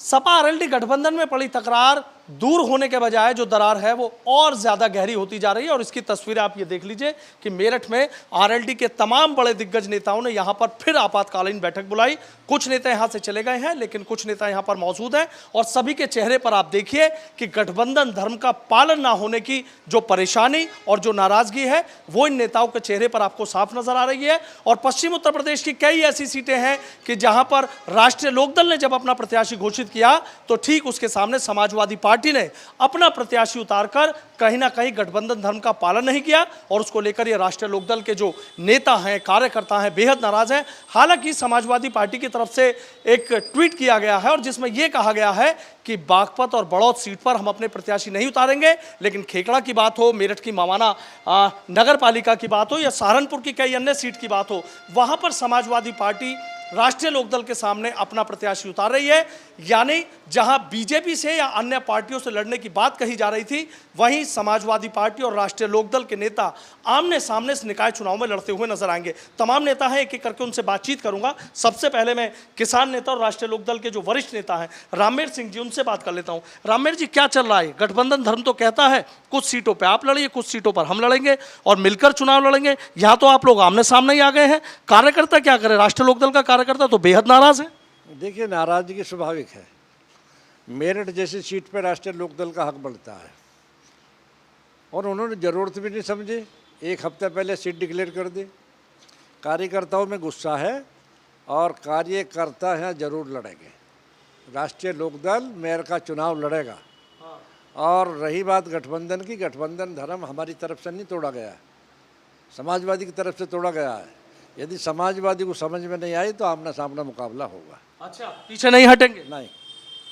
Sapa RLD गठबंधन में पड़ी तकरार दूर होने के बजाय जो दरार है वो और ज्यादा गहरी होती जा रही है। और इसकी तस्वीरें आप ये देख लीजिए कि मेरठ में आरएलडी के तमाम बड़े दिग्गज नेताओं ने यहां पर फिर आपातकालीन बैठक बुलाई। कुछ नेता यहां से चले गए हैं, लेकिन कुछ नेता यहां पर मौजूद हैं और सभी के चेहरे पर आप देखिए कि गठबंधन धर्म का पालन ना होने की जो परेशानी और जो नाराजगी है वो इन नेताओं के चेहरे पर आपको साफ नजर आ रही है। और पश्चिम उत्तर प्रदेश की कई ऐसी सीटें हैं कि जहां पर राष्ट्रीय लोकदल ने जब अपना प्रत्याशी घोषित किया तो ठीक उसके सामने समाजवादी पार्टी ने अपना प्रत्याशी उतारकर कहीं ना कहीं गठबंधन धर्म का पालन नहीं किया और उसको लेकर ये राष्ट्रीय लोकदल के जो नेता हैं, कार्यकर्ता हैं, बेहद नाराज हैं। हालांकि समाजवादी पार्टी की तरफ से एक ट्वीट किया गया है और जिसमें यह कहा गया है कि बागपत और बड़ौद सीट पर हम अपने प्रत्याशी नहीं उतारेंगे, लेकिन खेकड़ा की बात हो, मेरठ की मावाना नगर पालिका की बात हो या सहारनपुर की कई अन्य सीट की बात हो, वहां पर समाजवादी पार्टी राष्ट्रीय लोकदल के सामने अपना प्रत्याशी उतार रही है। यानी जहां बीजेपी से या अन्य पार्टियों से लड़ने की बात कही जा रही थी, वहीं समाजवादी पार्टी और राष्ट्रीय लोकदल के नेता आमने सामने इस निकाय चुनाव में लड़ते हुए नजर आएंगे। तमाम नेता हैं, एक एक करके उनसे बातचीत करूंगा। सबसे पहले मैं किसान नेता और राष्ट्रीय लोकदल के जो वरिष्ठ नेता हैं राममेर सिंह जी, उनसे बात कर लेता हूं। राममेर जी, क्या चल रहा है? गठबंधन धर्म तो कहता है कुछ सीटों पर आप लड़िए, कुछ सीटों पर हम लड़ेंगे और मिलकर चुनाव लड़ेंगे। यहां तो आप लोग आमने सामने ही आ गए हैं। कार्यकर्ता क्या करें? राष्ट्रीय लोकदल का कार्यकर्ता तो बेहद नाराज है। देखिए, नाराजगी स्वाभाविक है। मेरठ जैसी सीट पर राष्ट्रीय लोकदल का हक बढ़ता है और उन्होंने ज़रूरत भी नहीं समझी, एक हफ्ते पहले सीट डिक्लेयर कर दी। कार्यकर्ताओं में गुस्सा है और कार्यकर्ता हैं जरूर लड़ेंगे। राष्ट्रीय लोकदल मेयर का चुनाव लड़ेगा। और रही बात गठबंधन की, गठबंधन धर्म हमारी तरफ से नहीं तोड़ा गया है, समाजवादी की तरफ से तोड़ा गया है। यदि समाजवादी को समझ में नहीं आई तो आमना सामना मुकाबला होगा। अच्छा, पीछे नहीं हटेंगे? नहीं,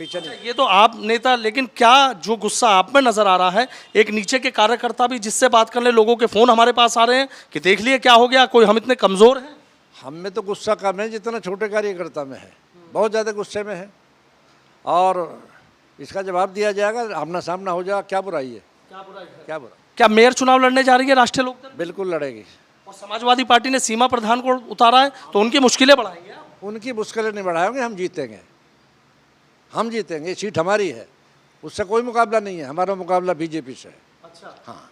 पीछे नहीं। ये तो आप नेता, लेकिन क्या जो गुस्सा आप में नजर आ रहा है, एक नीचे के कार्यकर्ता भी जिससे बात करने लोगों के फोन हमारे पास आ रहे हैं कि देख लिए क्या हो गया, कोई हम इतने कमजोर हैं। हम में तो गुस्सा कम है जितना छोटे कार्यकर्ता में है, बहुत ज़्यादा गुस्से में है। और इसका जवाब दिया जाएगा, आमना सामना हो जाएगा। क्या बुराई है? क्या बुरा? क्या मेयर चुनाव लड़ने जा रही है राष्ट्रीय लोकदल? बिल्कुल लड़ेगी। और समाजवादी पार्टी ने सीमा प्रधान को उतारा है तो उनकी मुश्किलें बढ़ाएंगे आप? उनकी मुश्किलें नहीं बढ़ाएंगे, हम जीतेंगे। हम जीतेंगे, सीट हमारी है, उससे कोई मुकाबला नहीं है। हमारा मुकाबला बीजेपी से है। अच्छा, हाँ।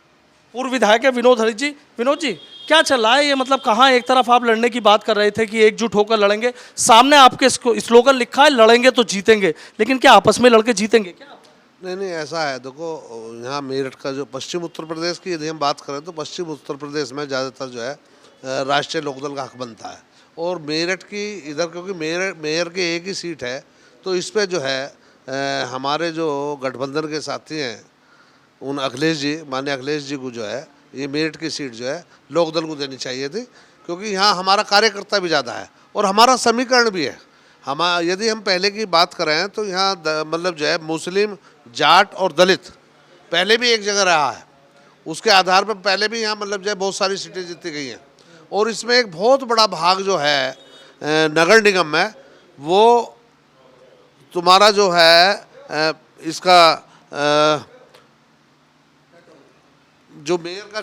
पूर्व विधायक है विनोद हरि जी। विनोद जी, क्या चल रहा है ये? मतलब कहाँ एक तरफ आप लड़ने की बात कर रहे थे कि एकजुट होकर लड़ेंगे, सामने आपके स्लोगन लिखा है लड़ेंगे तो जीतेंगे, लेकिन क्या आपस में लड़के जीतेंगे क्या? नहीं, ऐसा है। देखो, यहाँ मेरठ का जो पश्चिम उत्तर प्रदेश की यदि हम बात करें तो पश्चिम उत्तर प्रदेश में ज़्यादातर जो है राष्ट्रीय लोकदल का हक बनता है। और मेरठ की इधर क्योंकि मेयर की एक ही सीट है तो इस पर जो है हमारे जो गठबंधन के साथी हैं उन अखिलेश जी, माननीय अखिलेश जी को जो है ये मेरठ की सीट जो है लोकदल को देनी चाहिए थी, क्योंकि यहाँ हमारा कार्यकर्ता भी ज़्यादा है और हमारा समीकरण भी है। यदि हम पहले की बात करें तो यहाँ मतलब जो है मुस्लिम, जाट और दलित पहले भी एक जगह रहा है, उसके आधार पर पहले भी यहाँ मतलब जो है बहुत सारी सीटें जीती गई हैं। और इसमें एक बहुत बड़ा भाग जो है नगर निगम में, वो तुम्हारा जो है इसका जो मेयर का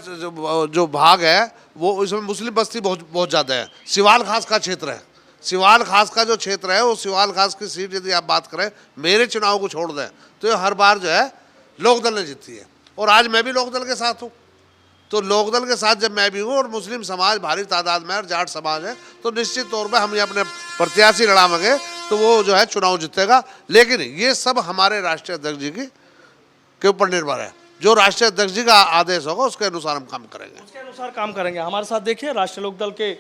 जो भाग है वो इसमें मुस्लिम बस्ती बहुत ज़्यादा है। सिवाल खास का क्षेत्र है, सिवाल खास का जो क्षेत्र है वो सिवाल खास की सीट यदि आप बात करें मेरे चुनाव को छोड़ दें तो ये हर बार जो है लोकदल ने जीती है। और आज मैं भी लोकदल के साथ हूँ, तो लोकदल के साथ जब मैं भी हूँ और मुस्लिम समाज भारी तादाद में और जाट समाज है तो निश्चित तौर पर हम ये अपने प्रत्याशी लड़ाएंगे तो वो जो है चुनाव जीतेगा। लेकिन ये सब हमारे राष्ट्रीय अध्यक्ष जी के ऊपर निर्भर है। जो राष्ट्रीय अध्यक्ष जी का आदेश होगा उसके अनुसार हम काम करेंगे, उसके अनुसार काम करेंगे। हमारे साथ देखिए राष्ट्रीय लोकदल के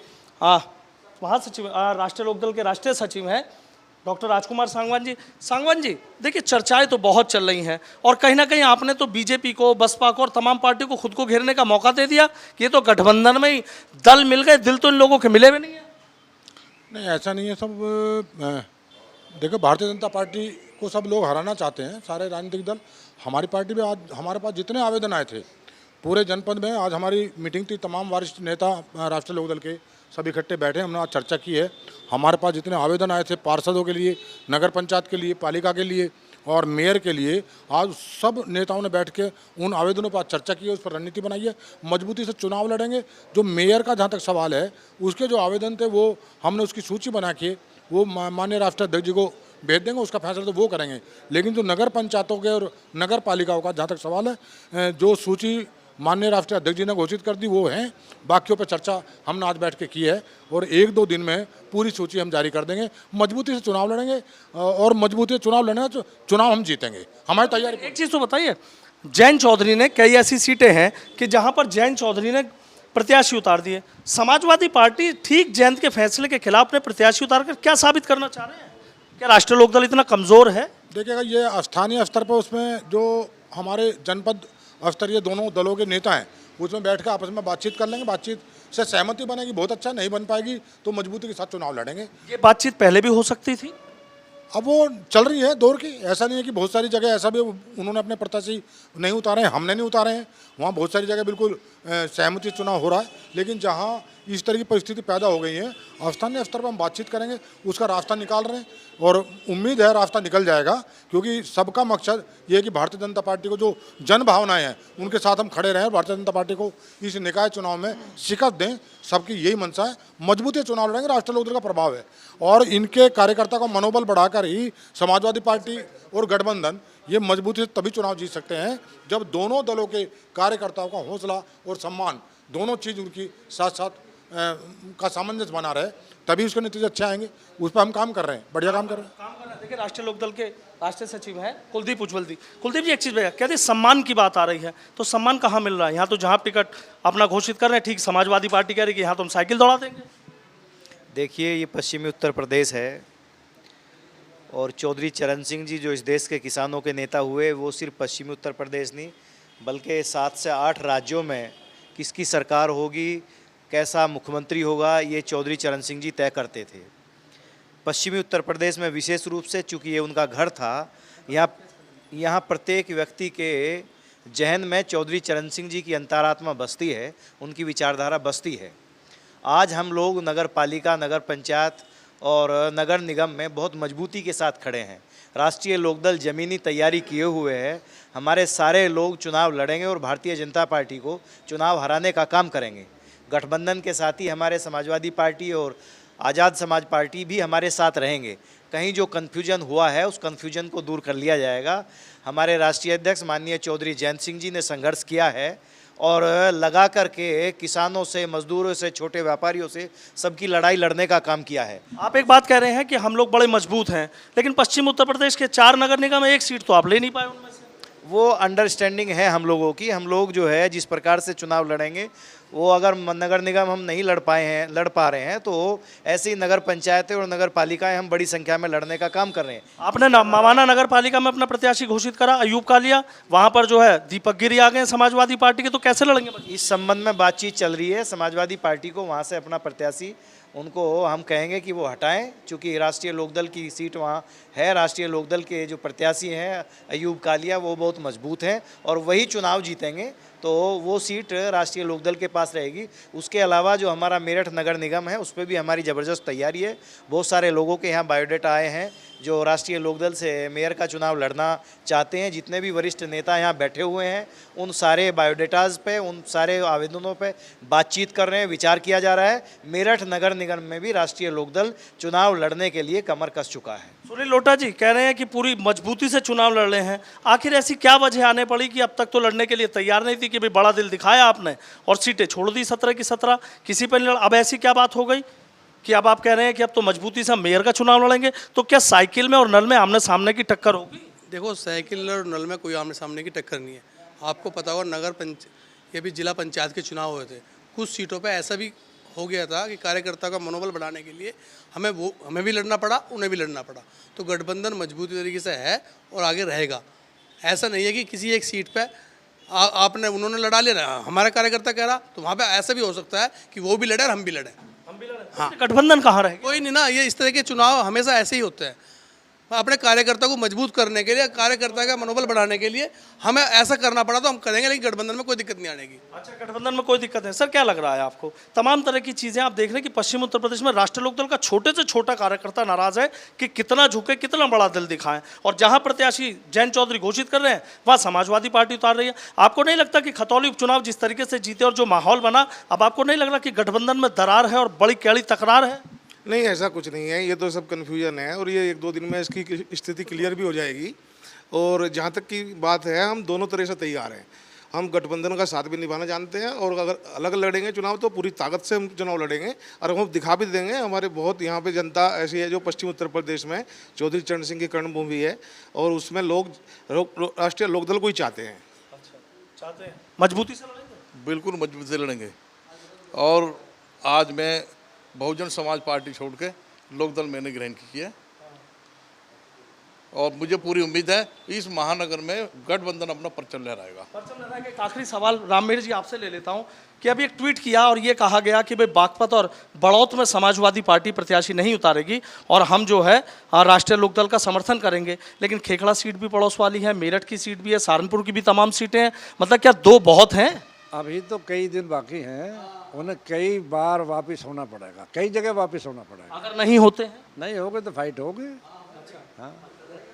महासचिव, राष्ट्रीय लोकदल के राष्ट्रीय सचिव हैं डॉक्टर राजकुमार सांगवान जी। सांगवान जी, देखिए चर्चाएं तो बहुत चल रही हैं और कहीं ना कहीं आपने तो बीजेपी को, बसपा को और तमाम पार्टियों को खुद को घेरने का मौका दे दिया कि ये तो गठबंधन में ही दल मिल गए, दिल तो इन लोगों के मिले हुए नहीं है। नहीं, ऐसा नहीं है। सब देखो, भारतीय जनता पार्टी को सब लोग हराना चाहते हैं, सारे राजनीतिक दल। हमारी पार्टी में आज हमारे पास जितने आवेदन आए थे पूरे जनपद में, आज हमारी मीटिंग थी, तमाम वरिष्ठ नेता राष्ट्रीय लोकदल के सब इकट्ठे बैठे, हमने आज चर्चा की है। हमारे पास जितने आवेदन आए थे पार्षदों के लिए, नगर पंचायत के लिए, पालिका के लिए और मेयर के लिए, आज सब नेताओं ने बैठ के उन आवेदनों पर चर्चा की है, उस पर रणनीति बनाई है। मजबूती से चुनाव लड़ेंगे। जो मेयर का जहाँ तक सवाल है, उसके जो आवेदन थे वो हमने उसकी सूची बना के वो माननीय राष्ट्रीय अध्यक्ष जी को भेज देंगे, उसका फैसला तो वो करेंगे। लेकिन जो नगर पंचायतों के और नगर पालिकाओं का जहाँ तक सवाल है, जो सूची माननीय राष्ट्रीय अध्यक्ष जी ने घोषित कर दी वो हैं, बाकियों पर चर्चा हमने आज बैठ के की है और 1-2 दिन में पूरी सूची हम जारी कर देंगे। मजबूती से चुनाव लड़ेंगे और मजबूती से चुनाव लड़ेंगे तो चुनाव हम जीतेंगे, हमारी तैयारी। एक चीज़ तो बताइए, जयंत चौधरी ने कई ऐसी सीटें हैं कि जहां पर जयंत चौधरी ने प्रत्याशी उतार दिए, समाजवादी पार्टी ठीक जयंत के फैसले के खिलाफ अपने प्रत्याशी उतार कर क्या साबित करना चाह रहे हैं? क्या राष्ट्रीय लोकदल इतना कमजोर है? देखिएगा, ये स्थानीय स्तर पर उसमें जो हमारे जनपद स्तरीय दोनों दलों के नेता हैं उसमें बैठ कर आपस में बातचीत कर लेंगे, बातचीत से सहमति बनेगी, बहुत अच्छा, नहीं बन पाएगी तो मजबूती के साथ चुनाव लड़ेंगे। ये बातचीत पहले भी हो सकती थी। अब वो चल रही है दौर की, ऐसा नहीं है कि बहुत सारी जगह ऐसा भी उन्होंने अपने प्रत्याशी नहीं उतारे हैं, हमने नहीं उतारे हैं, वहाँ बहुत सारी जगह बिल्कुल सहमति से चुनाव हो रहा है। लेकिन जहाँ इस तरह की परिस्थिति पैदा हो गई है, स्थानीय स्तर पर हम बातचीत करेंगे, उसका रास्ता निकाल रहे हैं और उम्मीद है रास्ता निकल जाएगा, क्योंकि सबका मकसद ये है कि भारतीय जनता पार्टी को जो जन भावनाएं हैं उनके साथ हम खड़े रहें, भारतीय जनता पार्टी को इस निकाय चुनाव में शिकस्त दें, सबकी यही मंशा है। मजबूती से चुनाव लड़ेंगे, राष्ट्रीय लोकदल का प्रभाव है और इनके कार्यकर्ता का मनोबल बढ़ाकर ही समाजवादी पार्टी और गठबंधन ये मजबूती से तभी चुनाव जीत सकते हैं जब दोनों दलों के कार्यकर्ताओं का हौसला और सम्मान, दोनों चीज़ उनकी साथ साथ का सामंजस्य बना रहे, तभी उसके नतीजे अच्छे आएंगे। उस पर हम काम कर रहे हैं, बढ़िया काम कर रहे हैं। देखिए, राष्ट्रीय लोकदल के राष्ट्रीय सचिव हैं कुलदीप उज्ज्वल। कुलदीप जी, एक चीज़ भैया कहते हैं सम्मान की बात आ रही है, तो सम्मान कहाँ मिल रहा है? यहाँ तो जहाँ टिकट अपना घोषित कर रहे हैं, ठीक समाजवादी पार्टी कह रही है कि यहाँ तो हम साइकिल दौड़ा देंगे। देखिए, ये पश्चिमी उत्तर प्रदेश है और चौधरी चरण सिंह जी जो इस देश के किसानों के नेता हुए, वो सिर्फ पश्चिमी उत्तर प्रदेश नहीं बल्कि 7 से 8 राज्यों में किसकी सरकार होगी, कैसा मुख्यमंत्री होगा, ये चौधरी चरण सिंह जी तय करते थे। पश्चिमी उत्तर प्रदेश में विशेष रूप से, चूँकि ये उनका घर था, यहाँ प्रत्येक व्यक्ति के जहन में चौधरी चरण सिंह जी की अंतरात्मा बसती है, उनकी विचारधारा बसती है। आज हम लोग नगर पालिका, नगर पंचायत और नगर निगम में बहुत मजबूती के साथ खड़े हैं। राष्ट्रीय लोकदल ज़मीनी तैयारी किए हुए है, हमारे सारे लोग चुनाव लड़ेंगे और भारतीय जनता पार्टी को चुनाव हराने का काम करेंगे। गठबंधन के साथ ही हमारे समाजवादी पार्टी और आज़ाद समाज पार्टी भी हमारे साथ रहेंगे। कहीं जो कन्फ्यूजन हुआ है उस कन्फ्यूजन को दूर कर लिया जाएगा। हमारे राष्ट्रीय अध्यक्ष माननीय चौधरी जयंत सिंह जी ने संघर्ष किया है और लगा करके किसानों से, मजदूरों से, छोटे व्यापारियों से सबकी लड़ाई लड़ने का काम किया है। आप एक बात कह रहे हैं कि हम लोग बड़े मजबूत हैं, लेकिन पश्चिम उत्तर प्रदेश के 4 नगर निगम में 1 सीट तो आप ले नहीं पाए उनमें से। वो अंडरस्टैंडिंग है हम लोगों की, हम लोग जो है जिस प्रकार से चुनाव लड़ेंगे, वो अगर नगर निगम हम नहीं लड़ पा रहे हैं तो ऐसे ही नगर पंचायतें और नगर पालिकाएं हम बड़ी संख्या में लड़ने का काम कर रहे हैं। आपने मावाना नगर पालिका में अपना प्रत्याशी घोषित करा, अयूब कालिया, वहां पर जो है दीपक गिरी आ गए समाजवादी पार्टी के, तो कैसे लड़ेंगे? इस संबंध में बातचीत चल रही है। समाजवादी पार्टी को वहाँ से अपना प्रत्याशी, उनको हम कहेंगे कि वो हटाएं, क्योंकि राष्ट्रीय लोकदल की सीट वहाँ है। राष्ट्रीय लोकदल के जो प्रत्याशी हैं अयूब कालिया, वो बहुत मजबूत हैं और वही चुनाव जीतेंगे, तो वो सीट राष्ट्रीय लोकदल के पास रहेगी। उसके अलावा जो हमारा मेरठ नगर निगम है उस पर भी हमारी ज़बरदस्त तैयारी है। बहुत सारे लोगों के यहाँ बायोडाटा आए हैं जो राष्ट्रीय लोकदल से मेयर का चुनाव लड़ना चाहते हैं। जितने भी वरिष्ठ नेता यहाँ बैठे हुए हैं उन सारे बायोडाटाज पे, उन सारे आवेदनों पे बातचीत कर रहे हैं, विचार किया जा रहा है। मेरठ नगर निगम में भी राष्ट्रीय लोकदल चुनाव लड़ने के लिए कमर कस चुका है। सुनील लोटा जी कह रहे हैं कि पूरी मजबूती से चुनाव लड़ रहे हैं, आखिर ऐसी क्या वजह आने पड़ी कि अब तक तो लड़ने के लिए तैयार नहीं थी, कि भाई बड़ा दिल दिखाया आपने और सीटें छोड़ दी 17 की 17, किसी पर नहीं लड़, अब ऐसी क्या बात हो गई कि अब आप कह रहे हैं कि अब तो मजबूती से मेयर का चुनाव लड़ेंगे? तो क्या साइकिल में और नल में आमने सामने की टक्कर होगी? देखो, साइकिल और नल में कोई आमने सामने की टक्कर नहीं है। आपको पता होगा ये भी जिला पंचायत के चुनाव हुए थे, कुछ सीटों पे ऐसा भी हो गया था कि कार्यकर्ता का मनोबल बढ़ाने के लिए हमें भी लड़ना पड़ा, उन्हें भी लड़ना पड़ा। तो गठबंधन मजबूती तरीके से है और आगे रहेगा। ऐसा नहीं है कि किसी एक सीट पे उन्होंने लड़ा लिया, हमारा कार्यकर्ता कह रहा, तो वहाँ पे ऐसा भी हो सकता है कि वो भी लड़े और हम भी लड़े। हाँ, गठबंधन कहाँ रहेगा? कोई नहीं ना, ये इस तरह के चुनाव हमेशा ऐसे ही होते हैं। अपने कार्यकर्ता को मजबूत करने के लिए, कार्यकर्ता का मनोबल बढ़ाने के लिए हमें ऐसा करना पड़ा तो हम करेंगे, लेकिन गठबंधन में कोई दिक्कत नहीं आनेगी। अच्छा, गठबंधन में कोई दिक्कत है। सर, क्या लग रहा है आपको? तमाम तरह की चीज़ें आप देख रहे हैं कि पश्चिम उत्तर प्रदेश में राष्ट्रीय लोकदल का छोटे से छोटा कार्यकर्ता नाराज है कि कितना झुके, कितना बड़ा दिल दिखाएं, और जहां प्रत्याशी जयंत चौधरी घोषित कर रहे हैं वहाँ समाजवादी पार्टी उतार रही है। आपको नहीं लगता कि खतौली उपचुनाव जिस तरीके से जीते और जो माहौल बना, अब आपको नहीं लग रहा कि गठबंधन में दरार है और बड़ी कैड़ी तकरार है? नहीं, ऐसा कुछ नहीं है, ये तो सब कन्फ्यूजन है और ये 1-2 दिन में इसकी स्थिति क्लियर भी हो जाएगी। और जहाँ तक की बात है, हम दोनों तरह से तैयार हैं। हम गठबंधन का साथ भी निभाना जानते हैं और अगर अलग लड़ेंगे चुनाव तो पूरी ताकत से हम चुनाव लड़ेंगे और हम दिखा भी देंगे। हमारे बहुत यहाँ पे जनता ऐसी है जो पश्चिम उत्तर प्रदेश में चौधरी चरण सिंह की कर्णभूमि है और उसमें लोग राष्ट्रीय लोकदल को ही चाहते हैं। चाहते हैं मजबूती से लड़ेंगे। बिल्कुल मजबूती से लड़ेंगे। और आज मैं बहुजन समाज पार्टी छोड़ के लोकदल मैंने ग्रहण की है और मुझे पूरी उम्मीद है इस महानगर में गठबंधन अपना परचम लहराएगा। परचम लहराएगा। एक आखिरी सवाल रामवीर जी आपसे ले लेता हूं कि अभी एक ट्वीट किया और ये कहा गया कि भाई बागपत और बड़ौत में समाजवादी पार्टी प्रत्याशी नहीं उतारेगी और हम जो है राष्ट्रीय लोकदल का समर्थन करेंगे, लेकिन खेखड़ा सीट भी पड़ोस वाली है, मेरठ की सीट भी है, सहारनपुर की भी तमाम सीटें हैं। मतलब क्या 2 बहुत हैं? अभी तो कई दिन बाकी हैं, उन्हें कई बार वापस होना पड़ेगा, कई जगह वापस होना पड़ेगा। अगर नहीं होते हैं, नहीं होगे तो फाइट होगी। हाँ,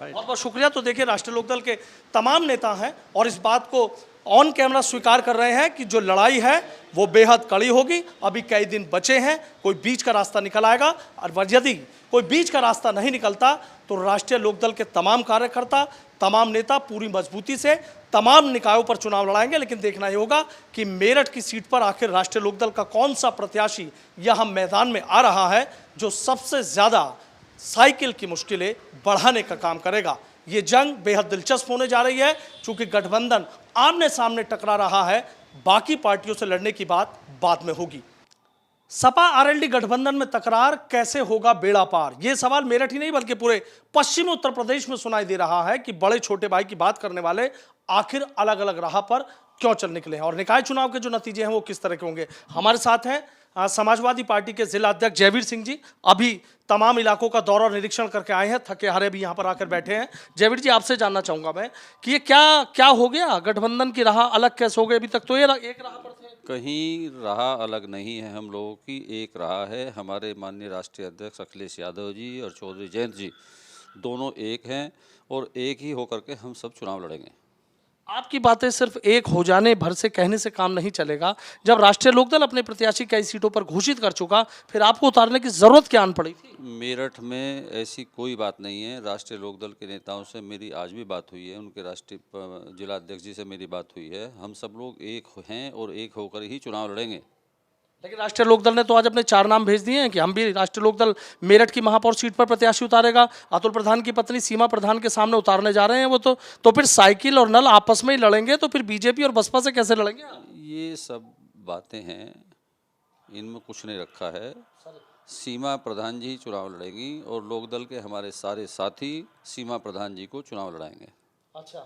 बहुत बहुत शुक्रिया। तो देखिए राष्ट्रीय लोकदल के तमाम नेता हैं और इस बात को ऑन कैमरा स्वीकार कर रहे हैं कि जो लड़ाई है वो बेहद कड़ी होगी। अभी कई दिन बचे हैं, कोई बीच का रास्ता निकल आएगा और यदि कोई बीच का रास्ता नहीं निकलता तो राष्ट्रीय लोकदल के तमाम कार्यकर्ता, तमाम नेता पूरी मजबूती से तमाम निकायों पर चुनाव लड़ाएंगे। लेकिन देखना ही होगा कि मेरठ की सीट पर आखिर राष्ट्रीय लोकदल का कौन सा प्रत्याशी यहां मैदान में आ रहा है जो सबसे ज्यादा साइकिल की मुश्किलें बढ़ाने का काम करेगा। ये जंग बेहद दिलचस्प होने जा रही है क्योंकि गठबंधन आमने सामने टकरा रहा है, बाकी पार्टियों से लड़ने की बात बाद में होगी। सपा आरएलडी गठबंधन में तकरार कैसे होगा बेड़ा पार, यह सवाल मेरठ ही नहीं बल्कि पूरे पश्चिमी उत्तर प्रदेश में सुनाई दे रहा है कि बड़े छोटे भाई की बात करने वाले आखिर अलग अलग राह पर क्यों चल निकले हैं और निकाय चुनाव के जो नतीजे हैं वो किस तरह के होंगे। हमारे साथ हैं समाजवादी पार्टी के जिला अध्यक्ष जयवीर सिंह जी, अभी तमाम इलाकों का दौरा निरीक्षण करके आए हैं, थके हारे भी यहाँ पर आकर बैठे हैं। जयवीर जी आपसे जानना चाहूंगा मैं कि ये क्या हो गया, गठबंधन की राह अलग कैसे हो गई? अभी तक तो ये एक राह पर थे। कहीं राह अलग नहीं है, हम लोगों की एक राह है। हमारे माननीय राष्ट्रीय अध्यक्ष अखिलेश यादव जी और चौधरी जयंत जी दोनों एक हैं और एक ही होकर के हम सब चुनाव लड़ेंगे। आपकी बातें सिर्फ एक हो जाने भर से कहने से काम नहीं चलेगा। जब राष्ट्रीय लोकदल अपने प्रत्याशी कई सीटों पर घोषित कर चुका, फिर आपको उतारने की जरूरत क्या आन पड़ी थी? मेरठ में ऐसी कोई बात नहीं है। राष्ट्रीय लोकदल के नेताओं से मेरी आज भी बात हुई है, उनके राष्ट्रीय जिला अध्यक्ष जी से मेरी बात हुई है। हम सब लोग एक हैं और एक होकर ही चुनाव लड़ेंगे। लेकिन राष्ट्रीय लोकदल ने तो आज अपने 4 नाम भेज दिए हैं कि हम भी राष्ट्रीय लोकदल मेरठ की महापौर सीट पर प्रत्याशी उतारेगा। अतुल प्रधान की पत्नी सीमा प्रधान के सामने उतारने जा रहे हैं वो तो फिर साइकिल और नल आपस में ही लड़ेंगे, तो फिर बीजेपी और बसपा से कैसे लड़ेंगे? ये सब बातें हैं, इनमें कुछ नहीं रखा है। सीमा प्रधान जी चुनाव लड़ेंगी और लोकदल के हमारे सारे साथी सीमा प्रधान जी को चुनाव लड़ाएंगे। अच्छा,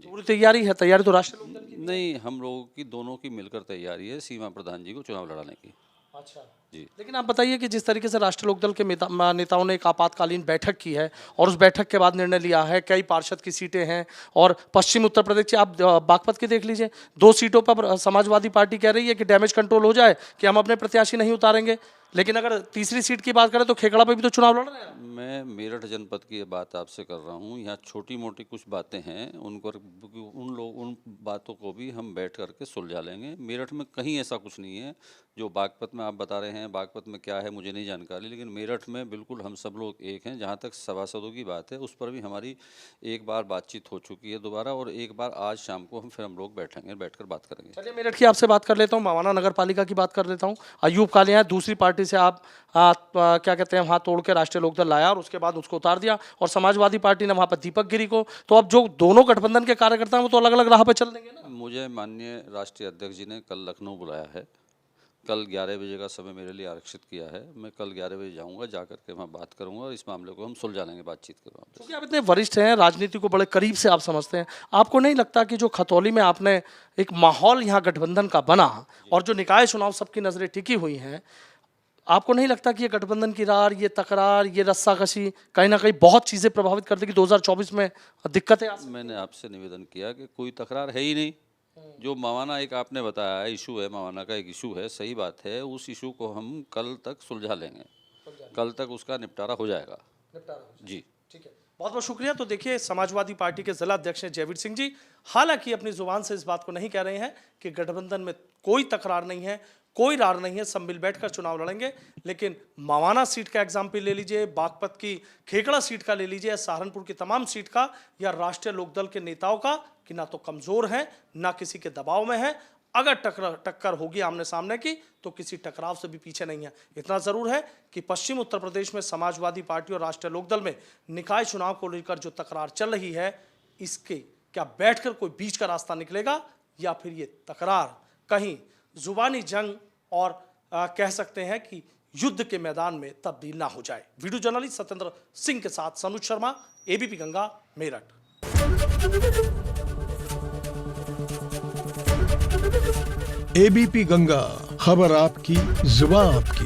पूरी तैयारी है? तैयारी तो राष्ट्रीय लोकदल की नहीं, हम लोगों की दोनों की मिलकर तैयारी है सीमा प्रधान जी को चुनाव लड़ाने की। अच्छा जी। लेकिन आप बताइए कि जिस तरीके से राष्ट्रीय लोकदल के नेताओं ने एक आपातकालीन बैठक की है और उस बैठक के बाद निर्णय लिया है, कई पार्षद की सीटें हैं और पश्चिम उत्तर प्रदेश से आप बागपत की देख लीजिए, 2 सीटों पर समाजवादी पार्टी कह रही है कि डैमेज कंट्रोल हो जाए कि हम अपने प्रत्याशी नहीं उतारेंगे, लेकिन अगर तीसरी सीट की बात करें तो खेखड़ा पे भी तो चुनाव लड़ रहे हैं। मैं मेरठ जनपद की बात आपसे कर रहा हूँ। यहाँ छोटी मोटी कुछ बातें हैं, उन बातों को भी हम बैठ करके सुलझा लेंगे। मेरठ में कहीं ऐसा कुछ नहीं है जो बागपत में आप बता रहे हैं। बागपत में क्या है मुझे नहीं जानकारी, लेकिन मेरठ में बिल्कुल हम सब लोग एक हैं। जहाँ तक सभासदों की बात है उस पर भी हमारी एक बार बातचीत हो चुकी है दोबारा, और एक बार आज शाम को हम लोग बैठेंगे, बैठकर बात करेंगे। चलिए मेरठ की आपसे बात कर लेता हूँ, मवाना नगर पालिका की बात कर लेता हूँ। अयूब कालिया दूसरी पार्टी से आप क्या कहते हैं हाथ तोड़ के राष्ट्रीय लोकदल लाया और उसके बाद उसको उतार दिया, और समाजवादी पार्टी ने वहाँ पर दीपक गिरी को। तो अब जो दोनों गठबंधन के कार्यकर्ता हैं वो तो अलग अलग राह पर चल देंगे ना। मुझे माननीय राष्ट्रीय अध्यक्ष जी ने कल लखनऊ बुलाया है। कल 11 बजे का समय मेरे लिए आरक्षित किया है। मैं कल 11 बजे जाऊंगा, जाकर के वहाँ बात करूंगा और इस मामले को हम सुलझा लेंगे बातचीत के मामले। क्योंकि आप इतने वरिष्ठ हैं, राजनीति को बड़े करीब से आप समझते हैं, आपको नहीं लगता कि जो खतौली में आपने एक माहौल यहाँ गठबंधन का बना और जो निकाय चुनाव सबकी नजरें टिकी हुई हैं, आपको नहीं लगता कि ये गठबंधन की रार, ये तकरार, ये रस्साकशी कहीं ना कहीं बहुत चीज़ें प्रभावित कर देगी? 2024 में दिक्कतें मैंने आपसे निवेदन किया कि कोई तकरार है ही नहीं। जो मवाना एक आपने बताया है इशू है, मवाना का एक इशू है, सही बात है। उस इशू को हम कल तक सुलझा लेंगे, कल तक उसका निपटारा हो जाएगा। जी ठीक है, बहुत बहुत शुक्रिया। तो देखिए समाजवादी पार्टी के जिला अध्यक्ष हैं जयवीर सिंह जी, हालांकि अपनी जुबान से इस बात को नहीं कह रहे हैं कि गठबंधन में कोई तकरार नहीं है, कोई रार नहीं है, सब मिल बैठकर चुनाव लड़ेंगे। लेकिन मवाना सीट का एग्जाम्पल ले लीजिए, बागपत की खेकड़ा सीट का ले लीजिए, सहारनपुर की तमाम सीट का, या राष्ट्रीय लोकदल के नेताओं का, कि ना तो कमजोर हैं ना किसी के दबाव में हैं। अगर टक्कर होगी आमने सामने की तो किसी टकराव से भी पीछे नहीं है। इतना जरूर है कि पश्चिम उत्तर प्रदेश में समाजवादी पार्टी और राष्ट्रीय लोकदल में निकाय चुनाव को लेकर जो तकरार चल रही है, इसके क्या बैठकर कोई बीच का रास्ता निकलेगा, या फिर ये तकरार कहीं जुबानी जंग और कह सकते हैं कि युद्ध के मैदान में तब्दील ना हो जाए। वीडियो जर्नलिस्ट सत्येंद्र सिंह के साथ सनुज शर्मा, एबीपी गंगा, मेरठ। एबीपी गंगा, खबर आपकी, जुबान आपकी।